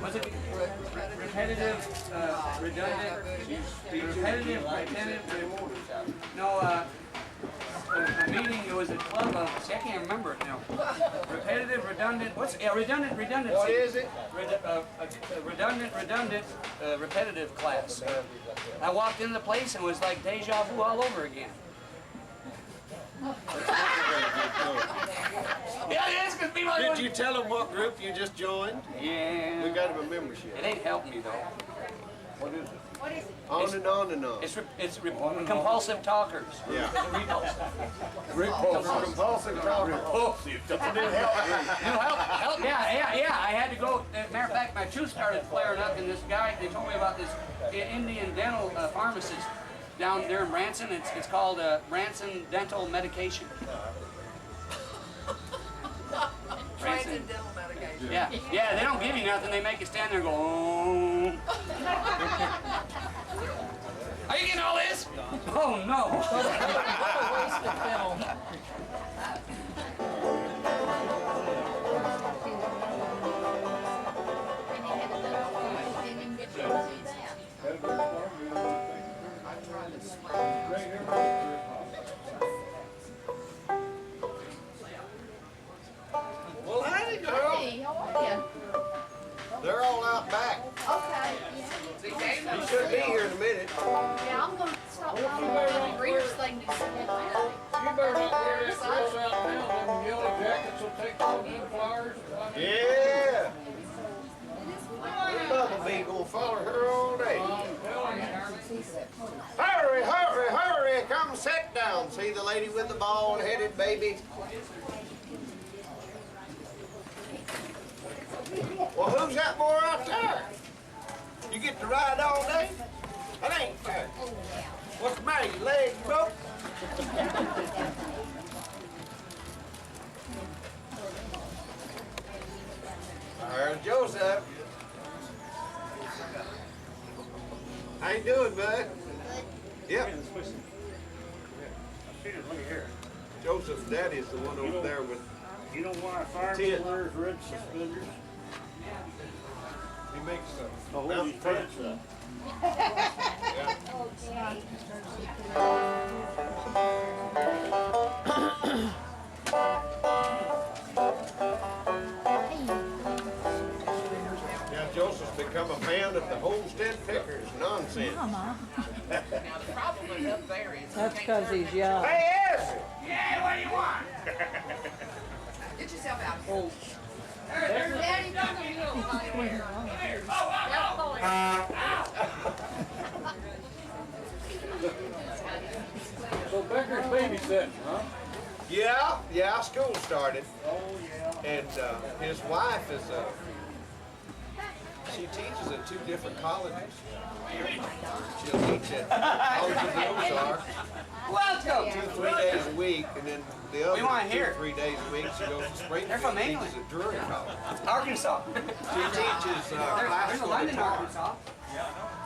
Was it repetitive, redundant? Repetitive. No, a meeting. It was a club of. See, I can't remember it now. Repetitive, redundant. What's redundant? Redundancy. What is it? Redundant, repetitive class. I walked into the place and it was like deja vu all over again. Yeah, it is because people. Did you tell them what group you just joined? Yeah. We got them a membership. It ain't helped me though. What is it? What is it? On and on and on. It's compulsive talkers. Yeah. Repulsive. Compulsive talkers. Repulsive. Help. Yeah. I had to go. Matter of fact, my tooth started flaring up, and this guy, they told me about this Indian dental pharmacist down there in Branson. It's called Branson Dental Medication. Branson dental medication. Yeah, they don't give you nothing. They make you stand there and go, oh. Are you getting all this? Oh, no. What a waste of film. Well, howdy, girl. Hey, how are you? They're all out back. Okay. You should be here in a minute. Yeah, I'm going to stop by the greeters thing to see You better not wear that dress out now. Them yellow jackets will take all them flowers. Yeah. Bumblebee gonna follow her all day. Hurry, hurry, hurry! Come sit down. See the lady with the bald-headed baby? Well, who's got more out there? You get to ride all day? That ain't fair. What's the matter? Your leg broke? There's Joseph. How you doing, bud? Yep. Look here. Joseph's daddy is the one over there with. You know why a fireman wears red suspenders? He makes some. Oh, holy pants up. Now Joseph's become a fan of the Homestead Pickers nonsense. Probably up there is. That's because he's young. Hey, Ezra! Yeah, what do you want? Get yourself out. Daddy, come here. So Becker's babysitting, huh? Yeah, school started. Oh, yeah. And his wife is she teaches at 2 different colleges. She'll teach at College of the Ozarks welcome. 2-3 days a week, and then the We other want here. 2-3 days a week she goes to Springfield. They're from and England. teaches at Drury College. Arkansas. She teaches There's a classical London, guitar. Arkansas.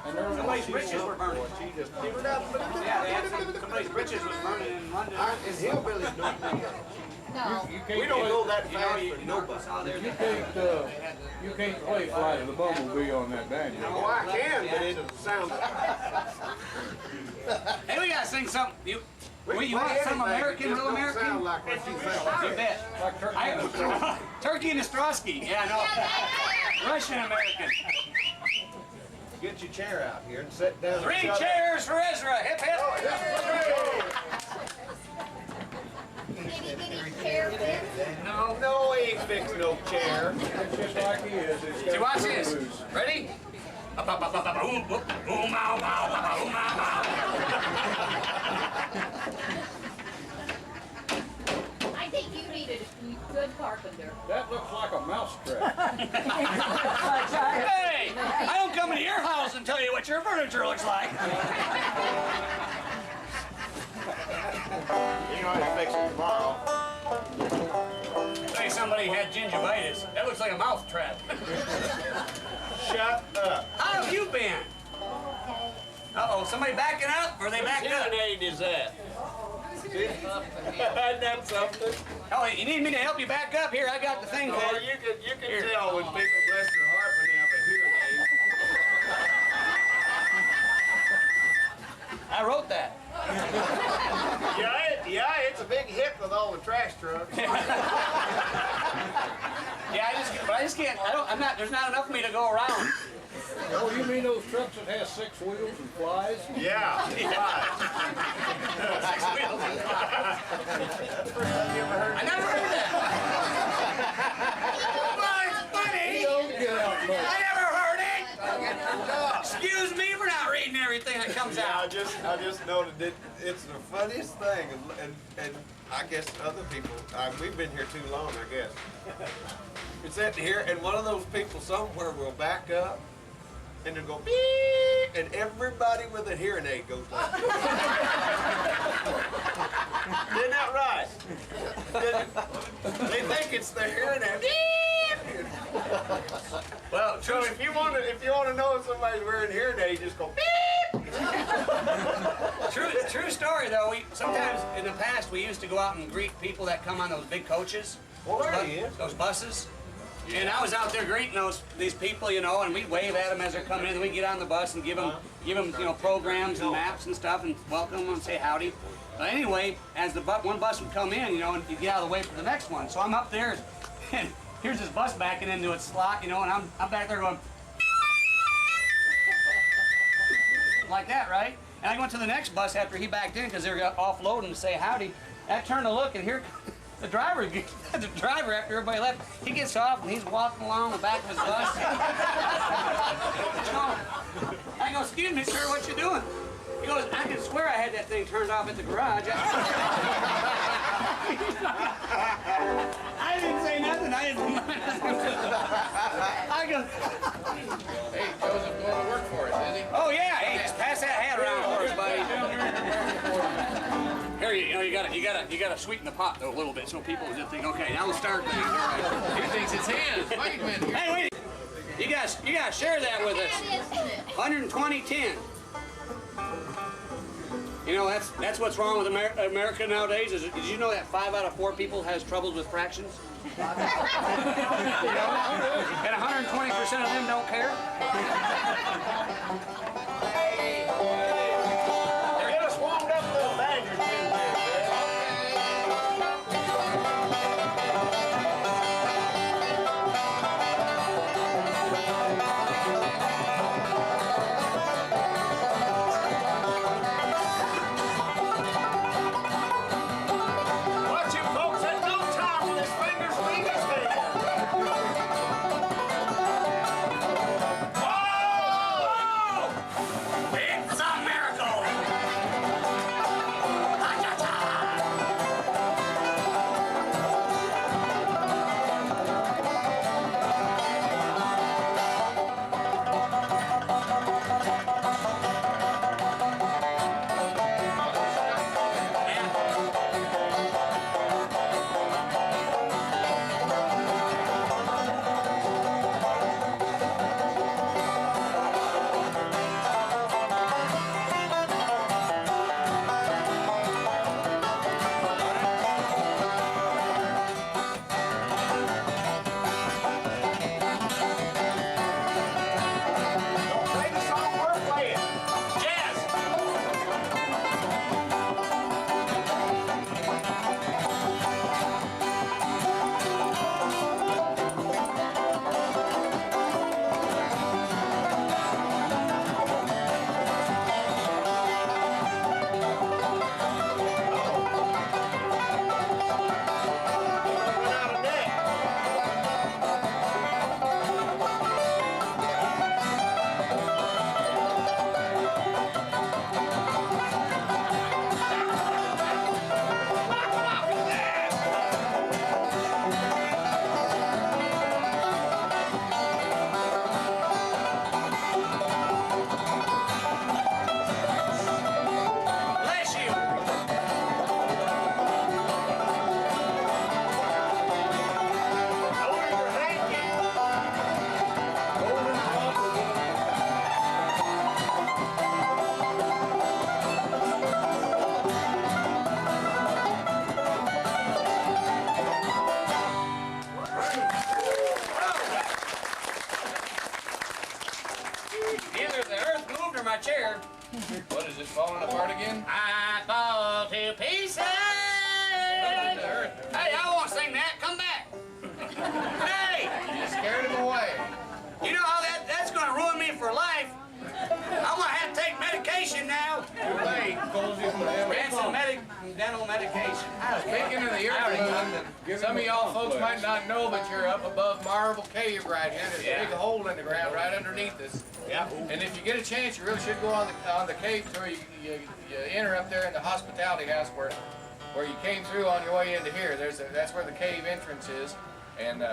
And there's Somebody's britches were burning. She just Yeah, they had somebody's britches was burning in London. and hillbillies don't do that. No. you can't We don't go that You know, fast in for nobody. Arkansas, You they're can't play Flight of the Bumblebee on that banjo. Oh, I can, but it sounds. Hey, we gotta sing something. You want some American, real American? Sound like what you sound. You bet. Like Turkey and Ostrowski. Yeah, no. Russian American. Get your chair out here and sit down. 3 chairs for Ezra. Hip, hip. No, he ain't fixing no chair. It's just like he is. See, watch this. Ready? Boom, boom, bow, bow, boom, bow, bow. I think you need a good carpenter. That looks like a mousetrap. Hey, I don't come into your house and tell you what your furniture looks like. You know how to fix it tomorrow. Say somebody had gingivitis. That looks like a mouth trap. Shut up. How have you been? Uh-oh, somebody backing up? Or are they backed up? What aid is that? Isn't that something? Oh, you need me to help you back up? Here, I got the thing. Oh, you can tell when people bless their heart when they I'm not. There's not enough of me to go around. Oh, you mean those trucks that has 6 wheels and flies? Yeah. Six wheels. I never heard that. Well, it's funny. I never heard it. Excuse me for not reading everything that comes Yeah, out. I just noted it. It's the funniest thing, and I guess other people. We've been here too long, I guess. It's at here, and one of those people somewhere will back up, and they'll go beep, and everybody with a hearing aid goes like that. Isn't that right? They think it's their hearing aid. Beep. Well, So if you want to know if somebody's wearing hearing aid, just go beep. true story though. Sometimes in the past we used to go out and greet people that come on those big coaches. Well, there he is. Those buses. And I was out there greeting these people, you know, and we'd wave at them as they're coming in. And we'd get on the bus and give them, you know, programs and maps and stuff, and welcome them and say howdy. But anyway, as the one bus would come in, you know, and you get out of the way for the next one. So I'm up there, and here's this bus backing into its slot, you know, and I'm back there going like that, right? And I went to the next bus after he backed in because they were offloading to say howdy. And I turned to look, and here. The driver after everybody left, he gets off and he's walking along the back of his bus. I go, excuse me, sir, what you doing? He goes, I can swear I had that thing turned off at the garage. I didn't say nothing. I go, Hey, Joseph going to work for us, is he? oh yeah, hey, just pass that hat around for us, buddy. Here, you gotta sweeten the pot though a little bit so people just think, okay, now we'll start things. All right. He thinks it's his. Wait a minute. Hey, wait! You guys share that with us. 120-10. You know that's what's wrong with America nowadays. Did you know that 5 out of 4 people has troubles with fractions? You know? And 120% of them don't care. Get us warmed up a little badger too. Watch him, folks. There's no time for this fingers leave his hand. Oh! It's a miracle! Don't play the song we're playing. Jazz! Running out of neck. Bless you! Over your hanky. Either the earth moved or my chair. What, is it falling apart again? I fall to pieces! Hey, I won't sing that. Come back. Hey! You scared him away. Branson dental medication. Speaking of the ear balloon, some of y'all folks might not know, but you're up above Marble Cave right here. There's a big hole in the ground right underneath us. Yeah. And if you get a chance, you really should go on the cave tour. You enter up there in the hospitality house where you came through on your way into here. That's where the cave entrance is. And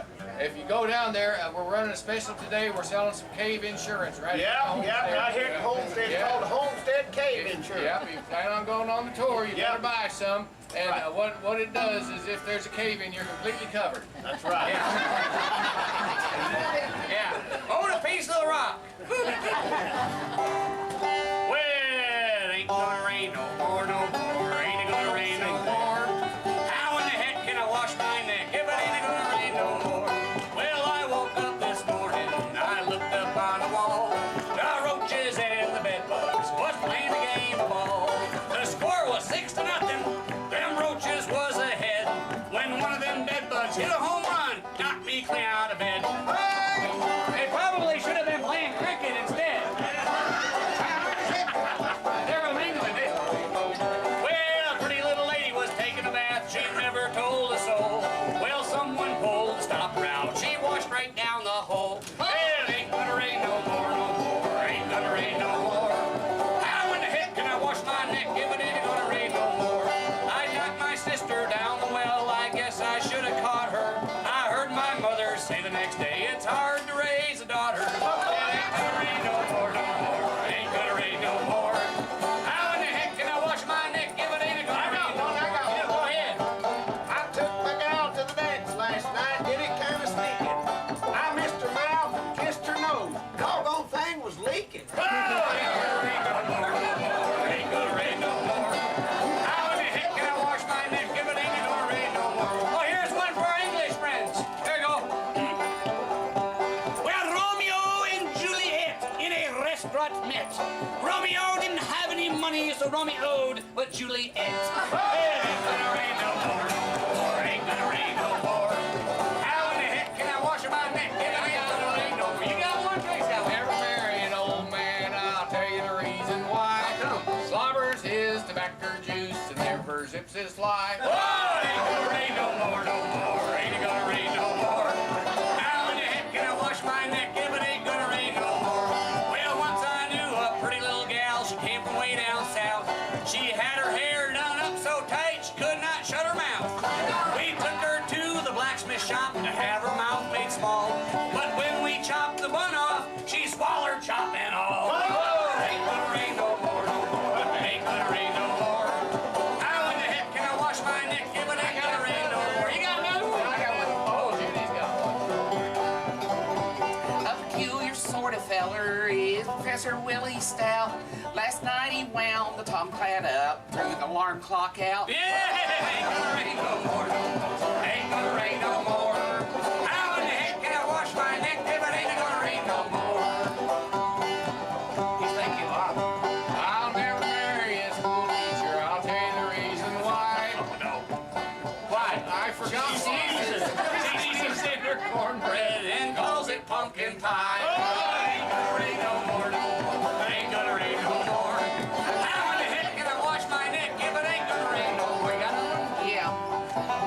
if you go down there, we're running a special today. We're selling some cave insurance right here. Right here at Homestead. It's called the Homestead Cave Insurance. Yeah, if you plan on going on the tour, you better buy some. And what it does is if there's a cave in, you're completely covered. That's right. Yeah. Own a piece of the rock. Well, ain't gonna rain no more, no more. Ain't it gonna rain no more? How in the heck can I wash my neck if it ain't gonna rain no more? Well, I woke up this morning and I looked up on the wall. The roaches and the bedbugs was playing the game of ball. The score was 6-0. Them roaches was ahead when one of them bedbugs hit a home run, knocked me clean out of bed. They probably should have been playing cricket instead. They're a mingling it. Well, a pretty little lady was taking a bath. She never told a soul. Well, someone pulled the stopper out. She washed right down the hole. Well, ain't gonna rain no more, no more. Ain't gonna rain no more. How in the heck can I wash my neck if it ain't gonna rain no more? I knocked my sister down the well. I guess I should have caught her. I heard my mother say the next day, it's hard to raise a daughter. It ain't gonna rain no more, no more. Ain't gonna rain no more. How in the heck can I wash my neck if it ain't gonna rain no more? Yeah, go ahead. I took my gal to the dance last night, did it kind of sneaking. I missed her mouth and kissed her nose. Doggone thing was leaking. Oh, ain't gonna rain no more, no more. Ain't gonna rain no more. How in the heck can I wash my neck if it ain't gonna rain no more? Oh, here's one for our English friends. Here you go. Well, Romeo and Juliet in a restaurant met. Romeo didn't have any money, so Romeo owed but Juliet. Well, ain't gonna rain no more, no more. Ain't gonna rain no more. How in the heck can I wash my neck if it ain't gonna rain no more? You got one place out there. Never marry an old man, I'll tell you the reason why. Slobbers his tobacco juice and never zips his fly. Oh, ain't gonna rain no more, no more. Ain't it gonna rain no more? How in the heck can I wash my neck if it ain't gonna rain no more? Well, once I knew a pretty little gal. She came from way down south. She had her hair done up so tight she could not shut her mouth. We took her to the blacksmith shop to have her mouth made small. But when we chopped the bun off, she swallowed chop and all. Oh, ain't gonna rain no more, no more. Ain't gonna rain no more. How in the heck can I wash my neck if it ain't gonna rain no more? You got another one? I got one. Oh, Judy's got one. A peculiar sort of feller is Professor Willie Stout. Last night he wound the tomcat up, threw the alarm clock out. Yeah, ain't gonna rain no more, no more. Ain't gonna rain no more. How in the heck can I wash my neck if it ain't gonna rain no more? He's thinking, I'll never marry a school teacher. I'll tell you the reason why. oh no. Why? I forgot Jesus. Jesus in her cornbread and calls it pumpkin pie. Oh, ain't gonna rain no more, no more. Ain't gonna rain no more. How in the heck can I wash my neck if it ain't gonna rain no more? You got another one? Yeah.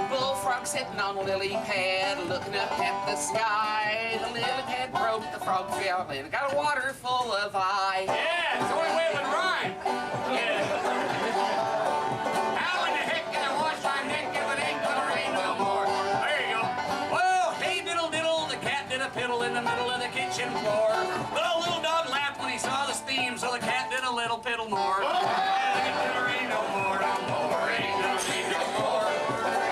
Bullfrog sitting on a lily pad, looking up at the sky. The lily pad broke, the frog fell in, got a water full of eye. Yeah, it's the only way it would rhyme. Yeah. How in the heck can I wash my neck if it ain't gonna rain no more? There you go. Well, hey diddle diddle, the cat did a piddle in the middle of the kitchen floor. But a little dog laughed when he saw the steam, so the cat did a little piddle more. Ain't gonna rain no more, no more. Ain't gonna rain no more.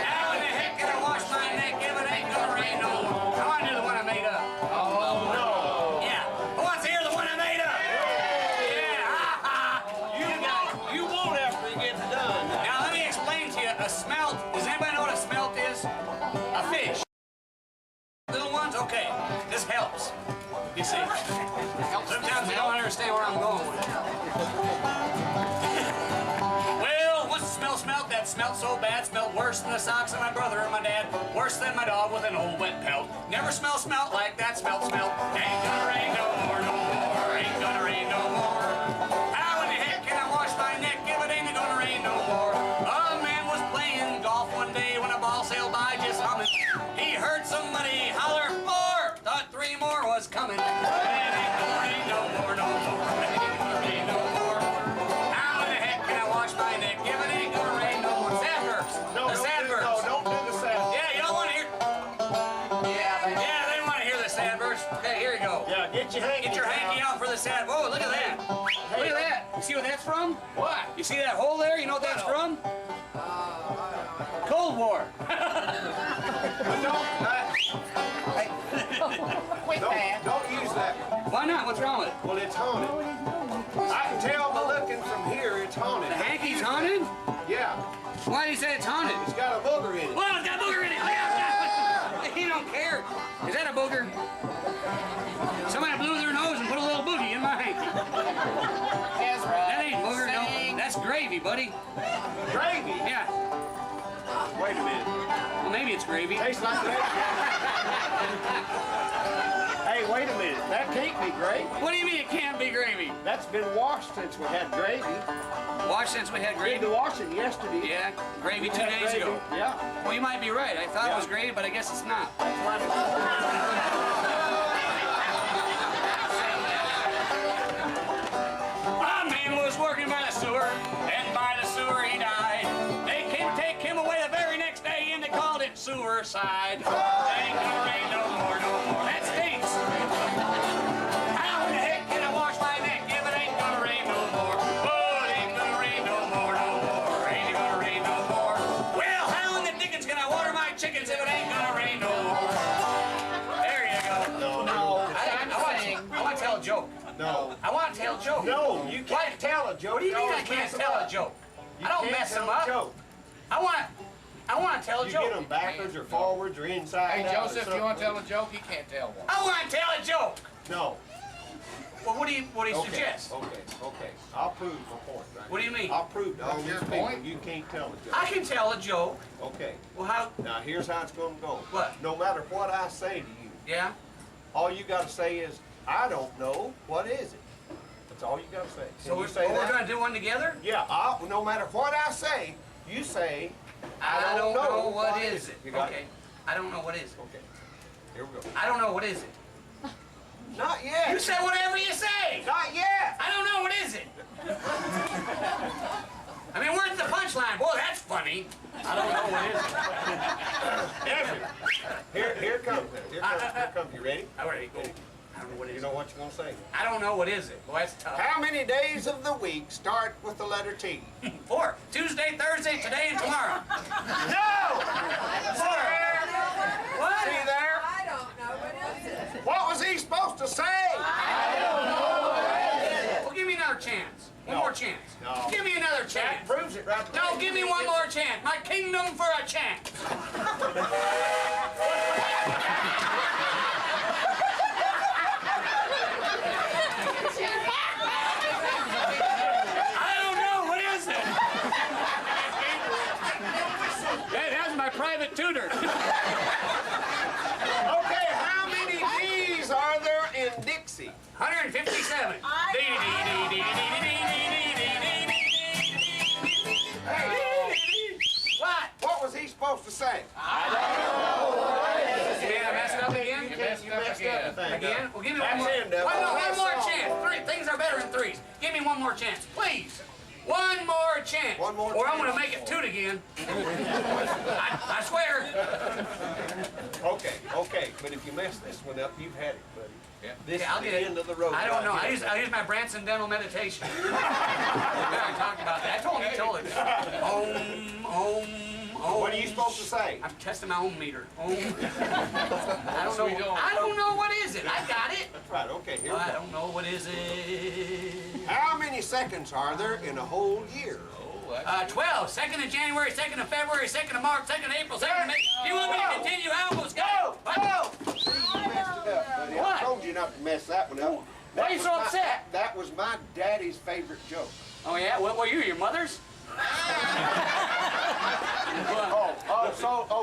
How in the heck can I wash my neck if it ain't gonna rain no more? Come on, do the one I made up. Oh, no. Yeah. Who wants to hear the one I made up? Yeah. Ha ha. You won't after it gets done. Now let me explain to you a smelt. Does anybody know what a smelt is? A fish. Little ones? Okay. This helps. You see. Sometimes I don't understand where I'm going with it. Well, once the smell smelt, that smelt so bad, smelled worse than the socks of my brother and my dad, worse than my dog with an old wet pelt. Never smelt like that, smelt. Ain't gonna rain no more, no more. Ain't gonna rain no more. How in the heck can I wash my coming. It ain't gonna rain no more, no more. It ain't gonna rain no more. How in the heck can I wash my neck if it ain't gonna rain no more? Sandburgs. The sandburgs. No, don't do the sound. Yeah, you don't want to hear. Yeah, they want to hear the sandburgs. Okay, here you go. Yeah, get your hanky. Get your hanky out for the sand. Whoa, look at that. Look at that. You see what that's from? What? You see that hole there? You know what that's from? Cold War. Don't use that one. Why not? What's wrong with it? Well, it's haunted. I can tell by looking from here, it's haunted. The hanky's haunted? Yeah, Why do you say it's haunted? it's got a booger in it. Well, it's got a booger in it. He don't care. Is that a booger? Somebody blew their nose and put a little boogie in my hanky. That's right. That ain't booger, no. That's gravy, buddy. Gravy? Yeah. Wait a minute. Well, maybe it's gravy. Tastes like gravy. Hey, wait a minute. That can't be gravy. What do you mean it can't be gravy? That's been washed since we had gravy. Washed since we had Did gravy? the washing yesterday. Yeah, gravy 2 Had days gravy. ago. Yeah. Well, you might be right. I thought it was gravy, but I guess it's not. A man was working by the sewer, and by the sewer he died. They came to take him away the very next day, and they called it suicide. Ain't gonna rain no more, no more. That stinks. How in the heck can I wash my neck if it ain't gonna rain no more? Oh, it ain't gonna rain no more, no more. Ain't it gonna rain no more? Well, how in the dickens can I water my chickens if it ain't gonna rain no more? There you go. No. I want to tell a joke. No. I want to tell a joke. No, you can't tell a joke. What do you mean always I can't mess 'em tell up. a joke? You I don't can't mess tell them a up. joke. I want to tell a You joke. get them backwards or forwards or inside Hey, out or Joseph, you want to something. tell a joke? He can't tell one. I want to tell a joke. No. Well, what do you Okay. suggest? Okay. I'll prove my point. Right What do you here. mean? I'll prove to all What's these your people point? you can't tell a joke. I can tell a joke. Okay. Well, how? Now here's how it's gonna go. What? No matter what I say to you, Yeah. all you gotta say is, I don't know. What is it? That's all you gotta say. So Can we're you say that? gonna do one together. Yeah. No matter what I say, you say, I don't know what is is it. You got Okay. I don't know what is it. Okay. Here we go. I don't know what is it. Not yet. You say whatever you say. Not yet. I don't know what is it. I mean, where's the punchline? Boy, that's funny. I don't know what is it. Here comes. Here comes. You ready? All right, go. I don't know what You is know it. what you're gonna say. I don't know what is it. Well, that's tough. How many days of the week start with the letter T? 4. Tuesday, Thursday, today, and tomorrow. No! What? See there? I don't know what is it. What was he supposed to say? Well, give me another chance. One more chance. No. Give me another That chance. proves it right there. No, give me one more chance. My kingdom for a chance. I don't know. What is it? That's my private tutor. Okay, how many D's are there in Dixie? 157. What was he supposed to say? Did I mess it up again? You messed up messed again. up the thing. Again? Well, give me one That's more. it, Devil. One more That's all. chance. 3 things are better than 3s. Give me one more chance, please. One more chance. One more Or I'm chance. gonna make it 2 again. I swear. Okay, but if you mess this one up, you've had it, buddy. Yeah. This Okay, I'll is the get it. end of the road. I don't know. right I here. use my Branson dental meditation. I talked about that. I told him. What are you supposed to say? I'm testing my ohm meter. I don't So we know. don't- I don't know what is it. I got it. That's right, okay, here we I go. don't know what is it. How many seconds are there in a whole year? 12. 2nd of January, 2nd of February, 2nd of March, 2nd of April, 2nd of May. You want me to continue? Albums? Go! What? Buddy, I What? told you not to mess that one up. Why That are you was so my- upset? That was my daddy's favorite joke. Oh, yeah? What were you? Your mother's?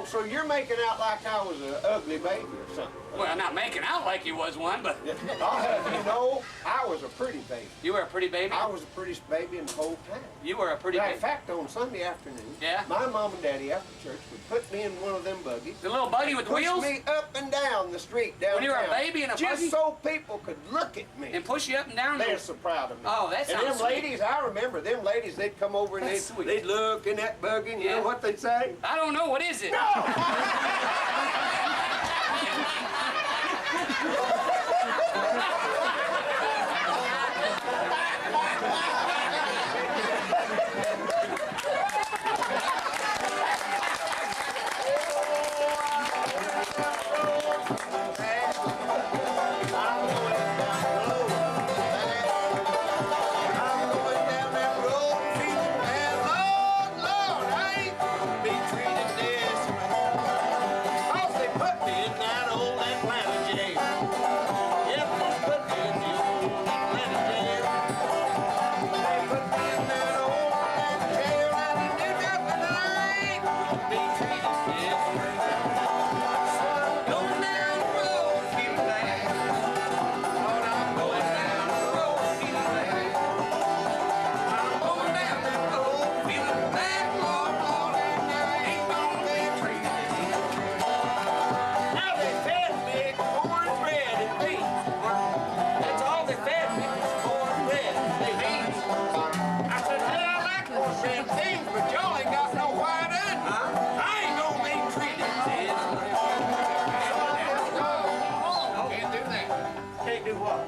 So you're making out like I was an ugly baby or something. Well, not making out like you was one, but I'll have you know, I was a pretty baby. you were a pretty baby. I was the prettiest baby in the whole town. You were a pretty Matter baby. of fact, on Sunday afternoon, Yeah? my mom and daddy after church would put me in one of them buggies, The little buggy with push wheels? me up and down the street downtown. When you were a baby in a just buggy? so people could look at me. And push you up and down? They're so proud of me. Oh, that And sounds them sweet. ladies, I remember them ladies, they'd come over and That's sweet. they'd look in that buggy and you Yeah. know what they'd say? I don't know. What is it?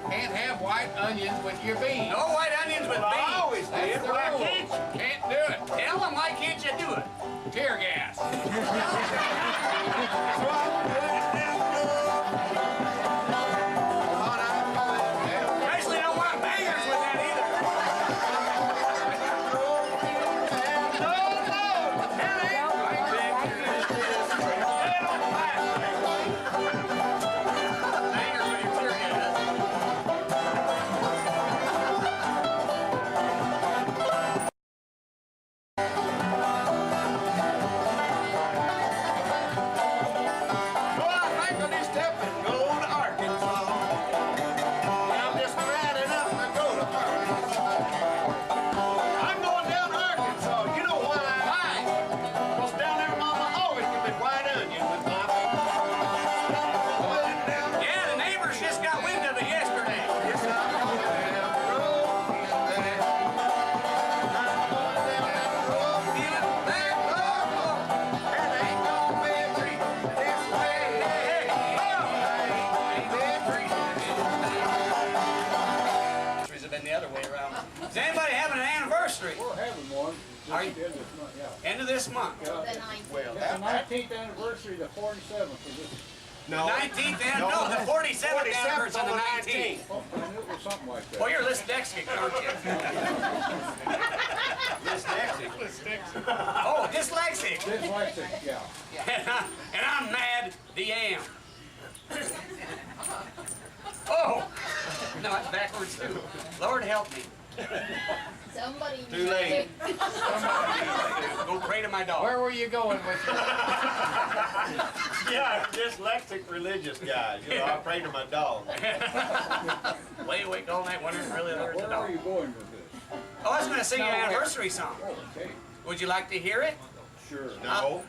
Can't have white onions with your beans. No white onions with I beans. always did. That's the Why rule. can't you? Can't do it. Tell them why can't you do it? Tear gas. Actually, don't want bangers with that either. Bangers with your tear gas. Well, I think I just up and go to Arkansas. And I'm just mad enough to go to Arkansas. I'm going down to Arkansas. You know why? Why? Because down there, Mama always give me white onion with my baby. Yeah, the neighbors just got wind of it yesterday. Yes, I'm going down the road. I'm going down that road, feeling back, Lord, and ain't gonna be a treat this way. Hey, ain't be a treat this way. Have been the other way around. Is anybody having an anniversary? We're having one. Are you- Just end this month, yeah. End of this month. The 9th. Well, It's the 19th anniversary, the 47th of this. no. 19th and no, the 47th anniversary of the 19th. Oh, I knew it was something like that. Well, you're dyslexic, aren't you? Oh, dyslexic. Dyslexic, yeah. And I'm mad the am. Oh, no, that's backwards too. Lord help me. Somebody Too late. Go pray to my dog. Where were you going with your... Yeah, I'm dyslexic religious guy. You know, I pray to my dog. Lay awake all night wondering really there's a Where are dog. you going with this? Oh, I was going to sing your Nowhere. anniversary song. Oh, okay, Would you like to hear it? sure. No.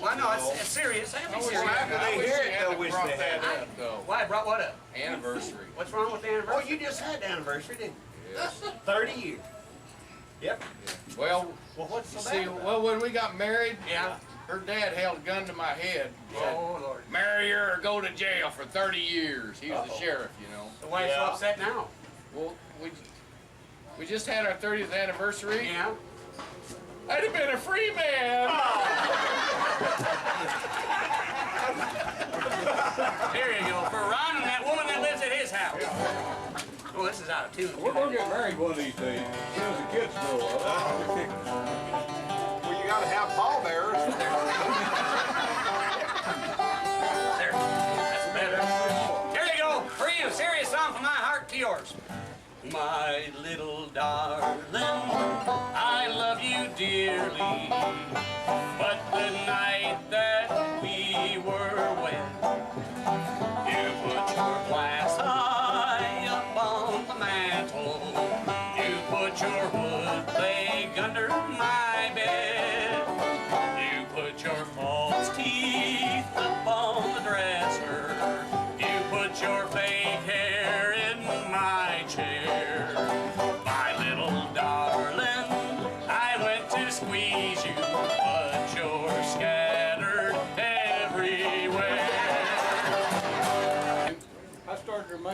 Well, no, it's serious. I can be serious. After they wish hear you it, hadn't they'll wish brought they had that it. up, though. Why? I brought what up? Anniversary. What's wrong with the Oh, anniversary? you just had the anniversary, didn't you? Yes. 30 years. Yep. Well, Well, what's so see, bad about it? well, when we got married, Yeah. her dad held a gun to my head. Said, Oh, Lord. marry her or go to jail for 30 years. He was the sheriff, you know. So why are you so Yeah. upset now? Well, we just had our 30th anniversary. Yeah. I'd have been a free man. There you go. For Ron and that woman that lives at his house. Oh, this is out of tune. We're gonna get married one of these days, as soon as the kids grow up. Well, you gotta have pallbearers. There. That's better. Here you go. For you, serious song from my heart to yours. My little darling, I love you dearly, but the night that we were wed,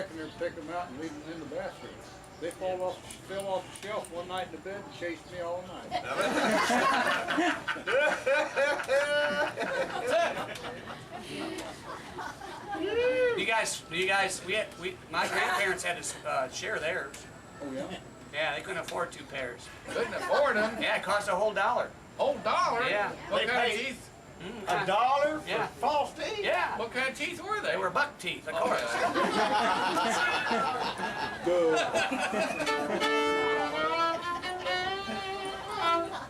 back in there, pick them out, and leave them in the bathroom. They fell off the shelf one night in the bed and chased me all night. My grandparents had to share theirs. Oh yeah? Yeah, they couldn't afford 2 pairs. Couldn't afford them. Yeah, it cost a whole $1. Whole dollar? Yeah. What kind of teeth? $1 for Yeah. false teeth? Yeah. What kind of teeth were they? They were buck teeth, of course.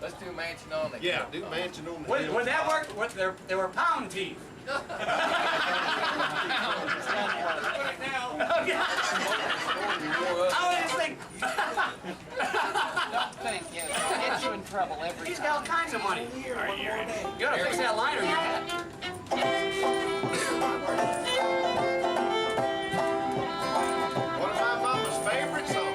Let's do mansion on the Yeah, do mansion on the hill. Would that work? They were pound teeth. Thank you. Get you in trouble every He's time. got all kinds of money. You gotta fix that liner in your head. One of my mama's favorite songs.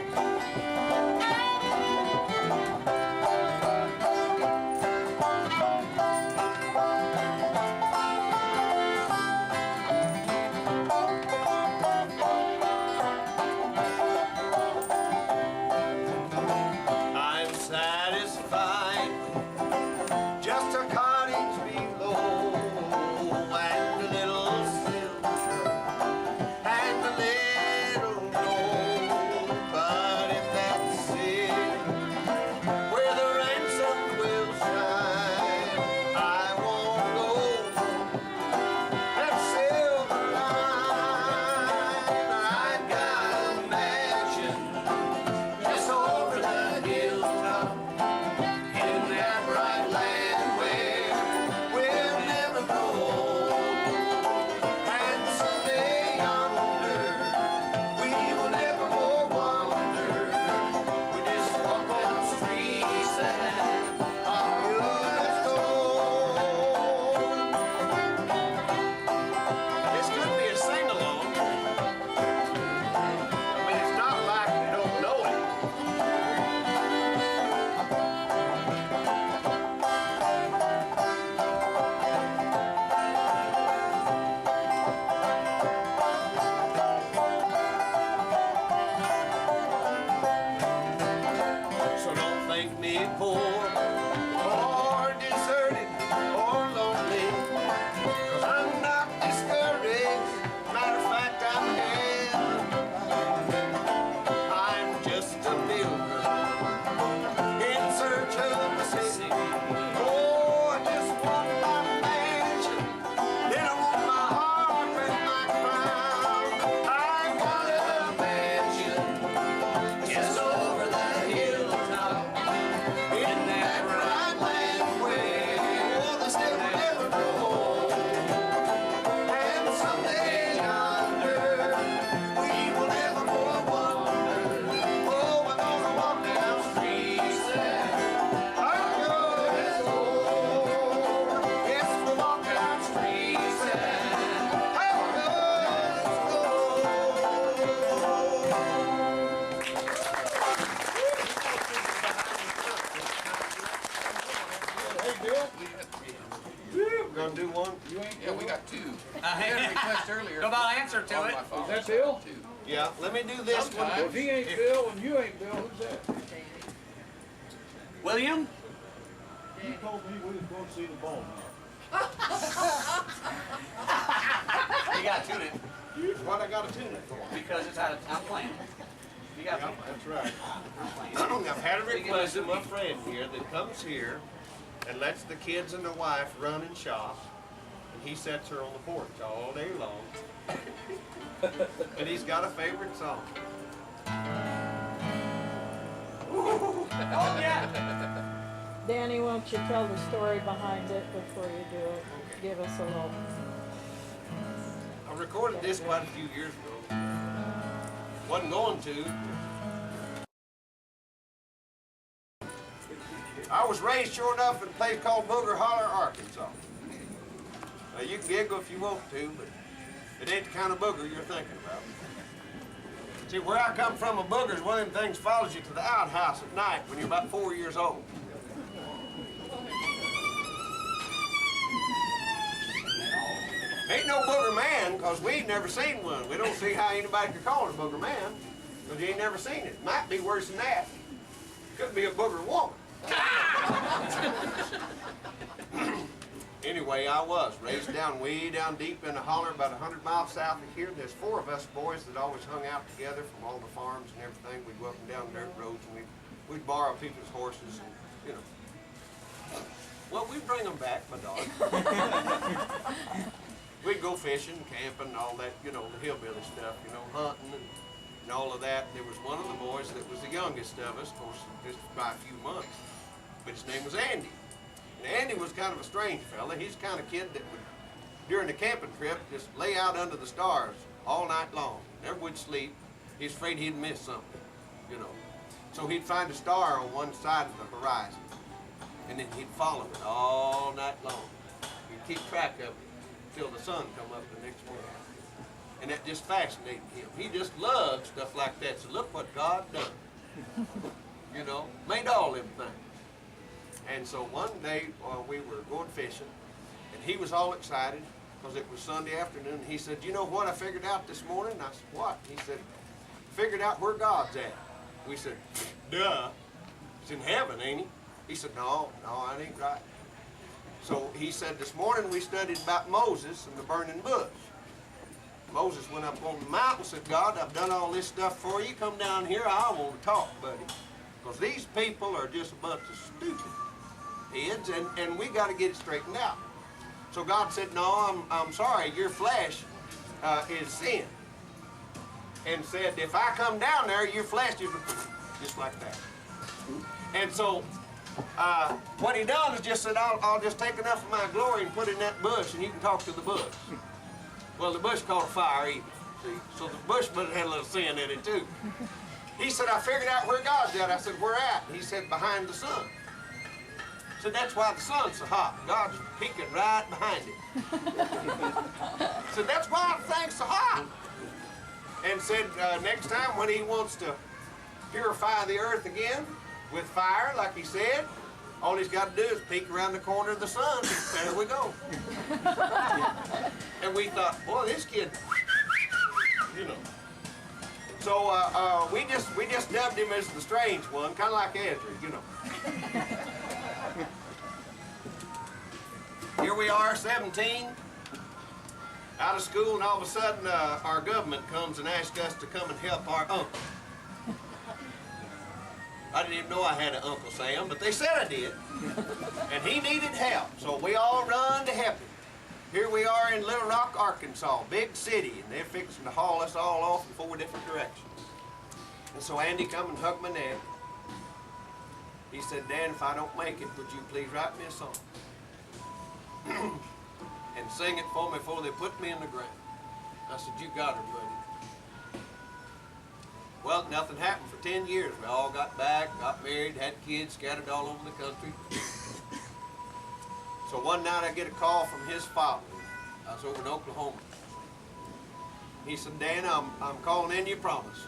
I'm satisfied, just a cottage below, and a little silver, and a little gold. But if that's it, where the ransom will shine, I won't go. That silver line, I've got a mansion just over the hilltop, in that bright land where we'll never grow. And someday yonder, we will never more wander. We just walk down the streets and our good as gold. This could be a sing-along. I mean, it's not like we don't know it. So don't think me poor or deserted or lonely, 'cause I'm not discouraged. Matter of fact, I'm happy. I'm just a builder in search of a city. Oh, I just want my mansion, then I want my harp and my crown. I got a mansion just over the hilltop, in that bright land where the still will never grow. And someday yonder, we will never more wander. Oh, we're gonna walk down streets that are good as gold. Yes, we'll walk down streets that are good as gold. Hey, Bill, Gonna do one? Yeah, we got 2. We had a request earlier. Go about answer to on it. my phone. Is that Bill? 2. Yeah, let me do this one. If he ain't Bill and you ain't Bill, who's that? William? He told me we was going to see the ball. You gotta tune it What I gotta tune it for? because it's out of I'm playing. You gotta tune it. That's right. I've had a request of my friend here that comes here and lets the kids and the wife run and shop, and he sets her on the porch all day long. And he's got a favorite song. Oh yeah. Danny, won't you tell the story behind it before you do it? Give us a little. I recorded this quite a few years ago. Wasn't going to. I was raised sure enough in a place called Booger Holler, Arkansas. Now you can giggle if you want to, but it ain't the kind of booger you're thinking about. See, where I come from, a booger's one of them things follows you to the outhouse at night when you're about 4 years old. Ain't no booger man, because we ain't never seen one. We don't see how anybody could call it a booger man, because you ain't never seen it. Might be worse than that. Could be a booger woman. Anyway, I was raised way down deep in the holler, about 100 miles south of here. There's 4 of us boys that always hung out together from all the farms and everything. We'd go up and down dirt roads, and we'd borrow people's horses, and you know. Well, we'd bring them back, my dog. We'd go fishing, camping, and all that, you know, the hillbilly stuff, you know, hunting and all of that. There was one of the boys that was the youngest of us, of course, just by a few months, but his name was Andy. And Andy was kind of a strange fella. He's the kind of kid that would, during the camping trip, just lay out under the stars all night long. Never would sleep. He's afraid he'd miss something, you know. So he'd find a star on one side of the horizon, and then he'd follow it all night long. He'd keep track of it till the sun come up the next morning. And that just fascinated him. He just loved stuff like that. So look what God done. You know, made all them things. And so one day we were going fishing, and he was all excited because it was Sunday afternoon. He said, "You know what I figured out this morning?" And I said, "What?" He said, "Figured out where God's at." We said, "Duh. He's in heaven, ain't he?" He said, No, that ain't right." So he said, "This morning we studied about Moses and the burning bush. Moses went up on the mountain and said, 'God, I've done all this stuff for you. Come down here. I want to talk, buddy. Because these people are just a bunch of stupid heads, and we got to get it straightened out.' So God said, 'No, I'm sorry. Your flesh is sin.' And said, 'If I come down there, your flesh is just like that.' And so what he done is just said, I'll just take enough of my glory and put it in that bush, and you can talk to the bush. Well, the bush caught fire even, see? So the bush must have had a little sin in it too. He said, 'I figured out where God's at.' I said, 'Where at?' He said, 'Behind the sun.' So that's why the sun's so hot. God's peeking right behind it. So that's why the thing's so hot. And said next time when he wants to purify the earth again with fire, like he said, all he's got to do is peek around the corner of the sun. There we go. And we thought, boy, this kid, you know. So we just dubbed him as the strange one, kind of like Ezra, you know. Here we are, 17, out of school, and all of a sudden our government comes and asks us to come and help our uncle. I didn't even know I had an Uncle Sam, but they said I did. And he needed help, so we all run to help him. Here we are in Little Rock, Arkansas, big city, and they're fixing to haul us all off in 4 different directions. And so Andy come and hugged my neck. He said, "Dan, if I don't make it, would you please write me a song and sing it for me before they put me in the ground?" I said, "You got her, buddy." Well, nothing happened for 10 years. We all got back, got married, had kids scattered all over the country. So one night I get a call from his father. I was over in Oklahoma. He said, "Dan, I'm calling in your promise."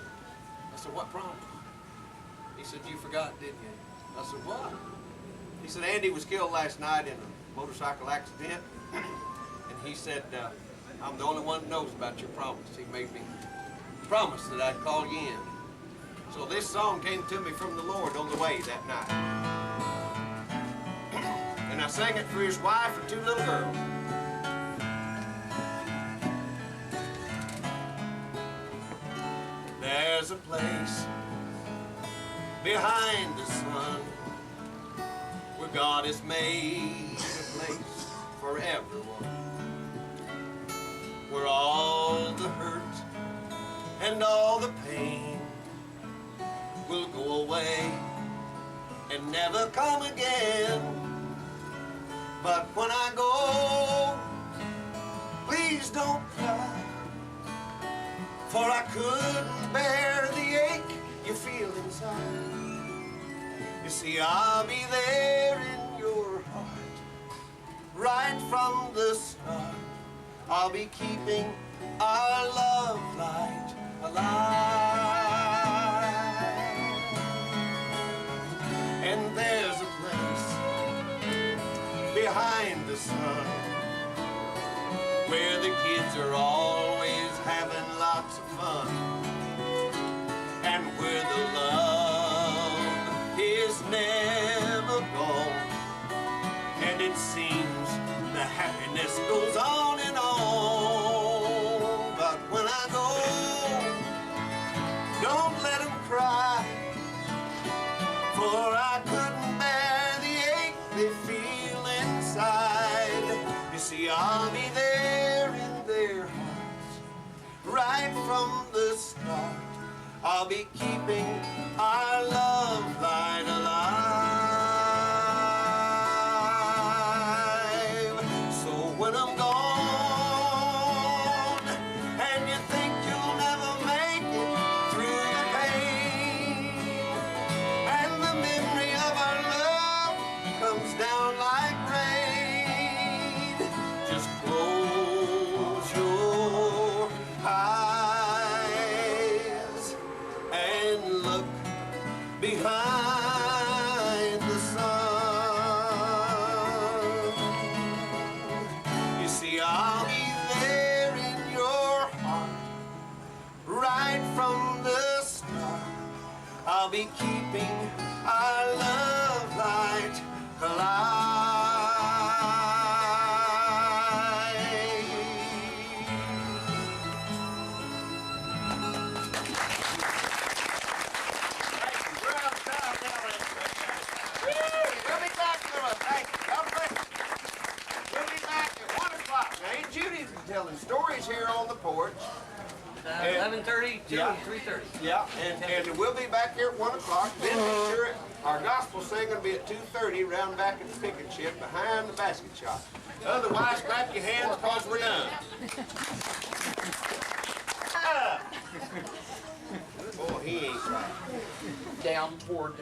I said, "What promise?" He said, "You forgot, didn't you?" I said, "What?" He said, "Andy was killed last night in a motorcycle accident." And he said, "I'm the only one that knows about your promise." He made me promise that I'd call you in. So this song came to me from the Lord on the way that night. And I sang it for his wife and 2 little girls. There's a place behind the sun where God has made a place for everyone, where all the hurt and all the pain will go away and never come again. But when I go, please don't cry, for I couldn't bear the ache you feel inside. You see, I'll be there in your heart right from the start. I'll be keeping our love light alive. And there's a place behind the sun where the kids are always having lots of fun, and where the love is never gone, and it seems the happiness goes on and on. But when I go, don't let them cry, for I couldn't bear the ache they feel inside. You see, I'll be there in their hearts right from the start. I'll be keeping our love light alive. So when I'm gone and you think you'll never make it through the pain, and the memory of our love comes down like rain, just close your eyes and look behind the sun. You see, I'll be there in your heart right from the start. I'll be keeping our love light alive. We'll be back to us. Thank you. God bless you. We'll be back at 1 o'clock. Now, Aunt Judy's been telling stories here on the porch. 11:30 to 3:30. Yeah, and we'll be back here at 1 o'clock. Then be sure our gospel singing will be at 2:30 round back at the picking ship behind the basket shop. Otherwise, clap your hands because we're done. Boy, he ain't right. Down toward the